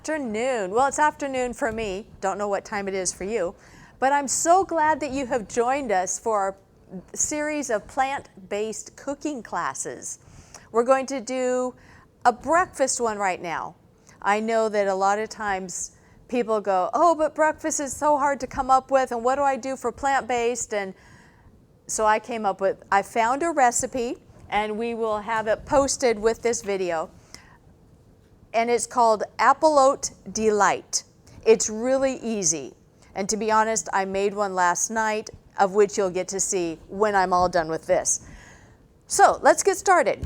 afternoon. Well, it's afternoon for me. Don't know what time it is for you. But I'm so glad that you have joined us for our series of plant-based cooking classes. We're going to do a breakfast one right now. I know that a lot of times people go, oh, but breakfast is so hard to come up with, and what do I do for plant-based? And so I found a recipe, and we will have it posted with this video. And it's called Appl'oat Delight. It's really easy. And to be honest, I made one last night, of which you'll get to see when I'm all done with this. So let's get started.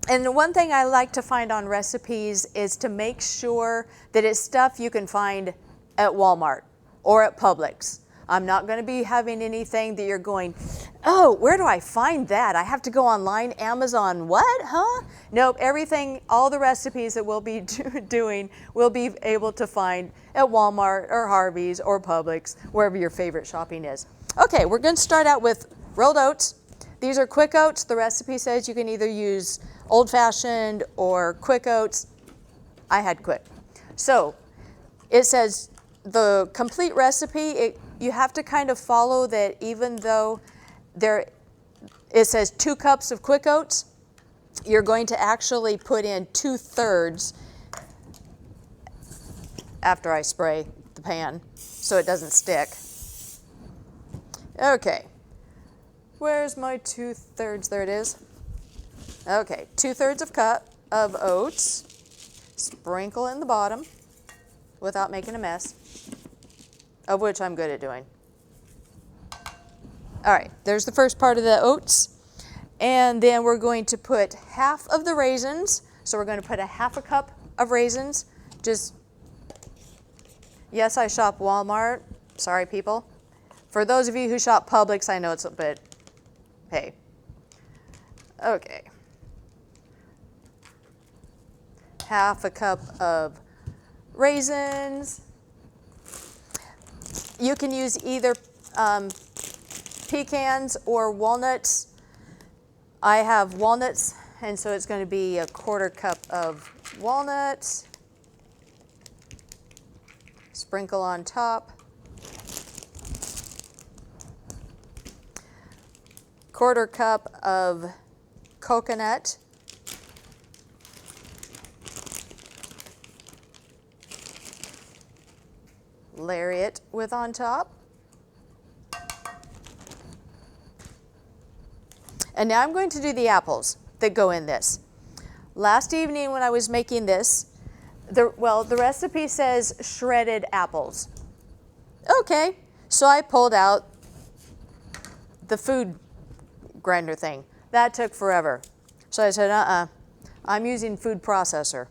And the one thing I like to find on recipes is to make sure that it's stuff you can find at Walmart or at Publix. I'm not going to be having anything that you're going, oh, where do I find that? I have to go online, Amazon, what, huh? Nope, everything, all the recipes that we'll be doing, we'll be able to find at Walmart or Harvey's or Publix, wherever your favorite shopping is. Okay, we're going to start out with rolled oats. These are quick oats. The recipe says you can either use old-fashioned or quick oats. I had quick. So it says the complete recipe, you have to kind of follow that. Even though it says 2 cups of quick oats, you're going to actually put in 2/3 after I spray the pan so it doesn't stick. Okay, where's my 2/3? There it is. Okay, 2/3 of cup of oats. Sprinkle in the bottom without making a mess, of which I'm good at doing. All right, there's the first part of the oats. And then we're going to put half of the raisins. So we're going to put a 1/2 cup of raisins. Yes, I shop Walmart. Sorry, people. For those of you who shop Publix, I know it's a bit, hey. Okay. 1/2 cup of raisins. You can use either pecans or walnuts. I have walnuts, and so it's going to be a 1/4 cup of walnuts. Sprinkle on top. 1/4 cup of coconut. Lariat with on top. And now I'm going to do the apples that go in this. Last evening when I was making this, the recipe says shredded apples. Okay, so I pulled out the food grinder thing. That took forever. So I said, I'm using food processor.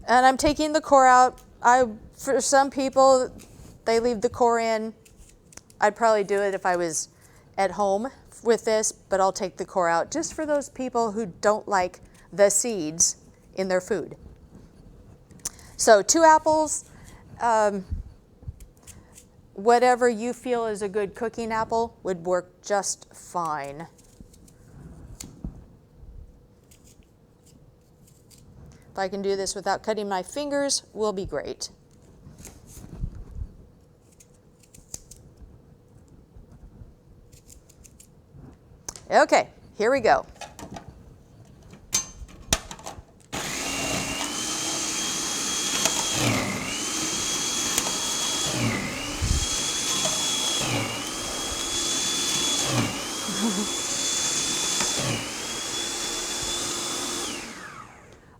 And I'm taking the core out. For some people, they leave the core in. I'd probably do it if I was at home with this, but I'll take the core out just for those people who don't like the seeds in their food. So 2 apples, whatever you feel is a good cooking apple would work just fine. If I can do this without cutting my fingers, will be great. Okay, here we go.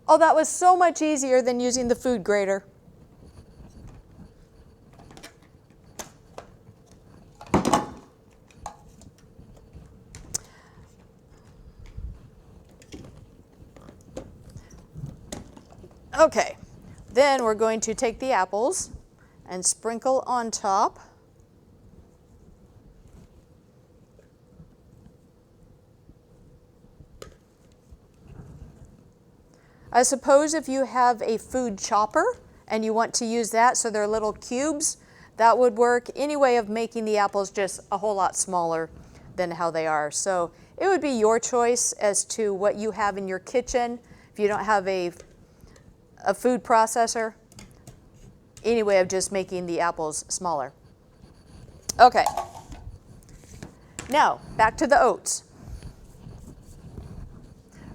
Oh, that was so much easier than using the food grater. Okay, then we're going to take the apples and sprinkle on top. I suppose if you have a food chopper and you want to use that so they're little cubes, that would work. Any way of making the apples just a whole lot smaller than how they are. So it would be your choice as to what you have in your kitchen. If you don't have a a food processor. Any way of just making the apples smaller. Okay. Now, back to the oats.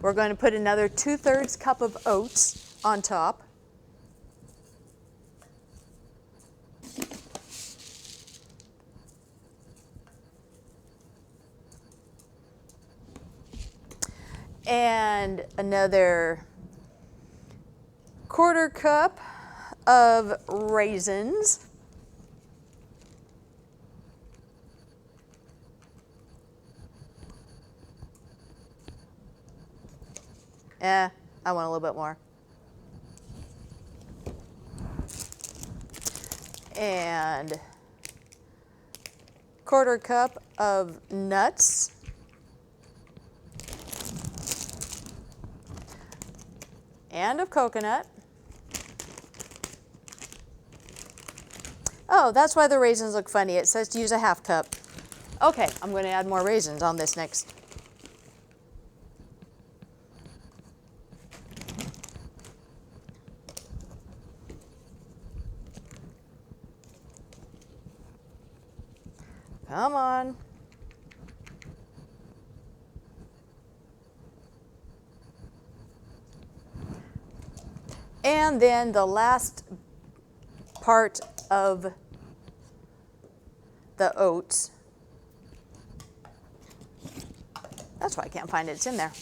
We're going to put another 2/3 cup of oats on top. And another 1/4 cup of raisins. I want a little bit more. And 1/4 cup of nuts. And of coconut. Oh, that's why the raisins look funny. It says to use a 1/2 cup. Okay, I'm going to add more raisins on this next. Come on. And then the last part of the oats. That's why I can't find it. It's in there.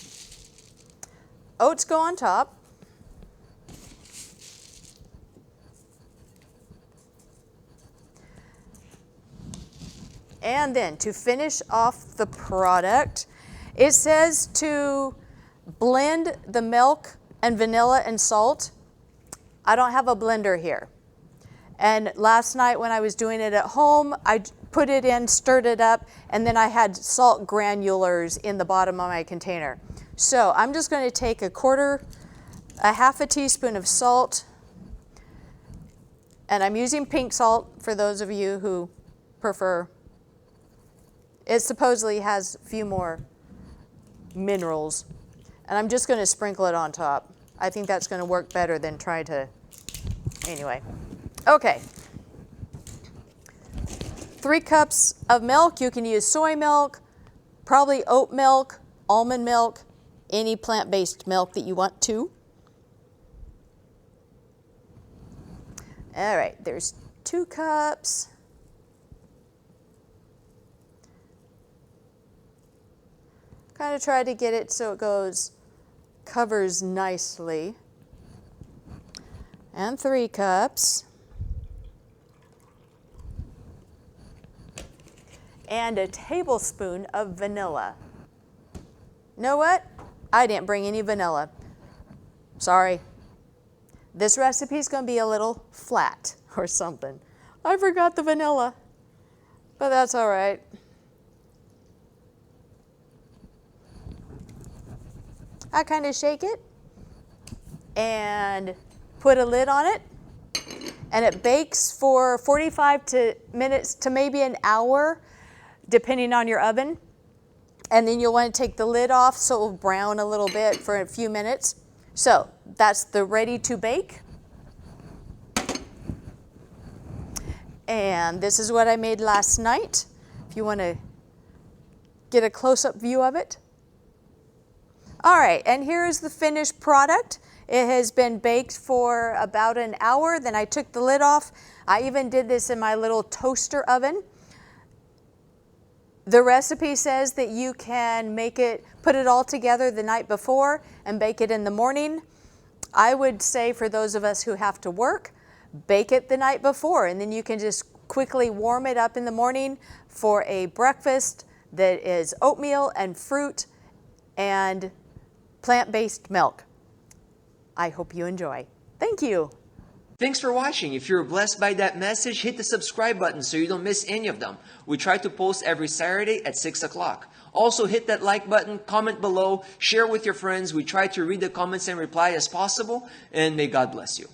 Oats go on top. And then to finish off the product, it says to blend the milk and vanilla and salt. I don't have a blender here. And last night when I was doing it at home, I put it in, stirred it up, and then I had salt granulars in the bottom of my container. So I'm just going to take a 1/2 teaspoon of salt, and I'm using pink salt for those of you who prefer. It supposedly has a few more minerals, and I'm just going to sprinkle it on top. I think that's going to work better than try to, anyway. Okay. 3 cups of milk. You can use soy milk, probably oat milk, almond milk, any plant-based milk that you want to. All right, there's 2 cups. Kind of try to get it so it covers nicely. And 3 cups. And a tablespoon of vanilla. You know what? I didn't bring any vanilla. Sorry. This recipe is going to be a little flat or something. I forgot the vanilla, but that's all right. I kind of shake it and put a lid on it, and it bakes for 45 minutes to maybe an hour, depending on your oven. And then you'll want to take the lid off so it will brown a little bit for a few minutes. So that's the ready to bake. And this is what I made last night, if you want to get a close-up view of it. All right, and here is the finished product. It has been baked for about an hour. Then I took the lid off. I even did this in my little toaster oven. The recipe says that you can put it all together the night before and bake it in the morning. I would say for those of us who have to work, bake it the night before, and then you can just quickly warm it up in the morning for a breakfast that is oatmeal and fruit and plant-based milk. I hope you enjoy. Thank you. Thanks for watching. If you're blessed by that message, hit the subscribe button so you don't miss any of them. We try to post every Saturday at 6 o'clock. Also hit that like button, comment below, share with your friends. We try to read the comments and reply as possible, and may God bless you.